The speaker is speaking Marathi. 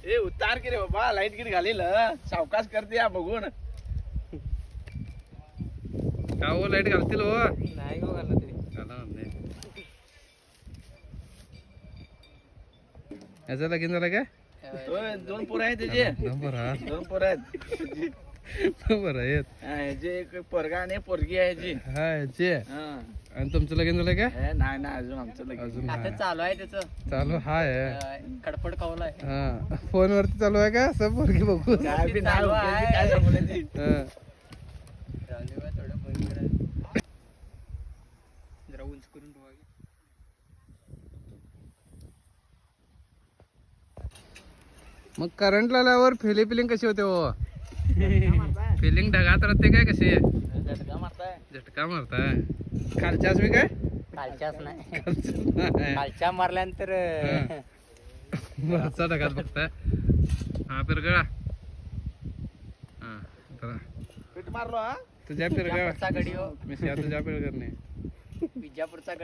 ए उतार की रे बाबा लाईट गिट घालील सावकाश करते या बघून का हो लाईट घालतील हो नाही गो घालत ते. घाला म्हणले याचा लगीन झालं काय होय, दोन पोरं आहेत त्याचे नंबर हा दोन पोरं आहेत नंबर आहेत हा, ह्याचे एक पोरगा आणि पोरगी आहे ह्याची हा याचे हा. आणि तुमचं लगीन झालं काय ए, नाही ना अजून आमचं लगीन अजून आता नाही. चालू आहे त्याचं चालू हाय कडपड कवलाय. हा फोनवरती चालू आहे का असं पोरगी बघू काय बी नाही चालू उपयोगी, आहे. काय सांगू हा. थोडं बंद करा. जरा उंच करून ठेवा. मग करंट लावल्यावर फिलिंग कशी होते हो फिलिंग ढगात राहते काय कशी झटका मारताय झटका मारताय खालच्याच मी काय खालच्याच नाही खालच्या खालच्या मारल्यानंतर वरचा ढगात बघताय हा पिरगळा हा चला पीठ मारलो हा तुझ्या पिरगळा विजापूरचा गडी हो मी तुझ्या पिरगळणे विजापूरचा गडी.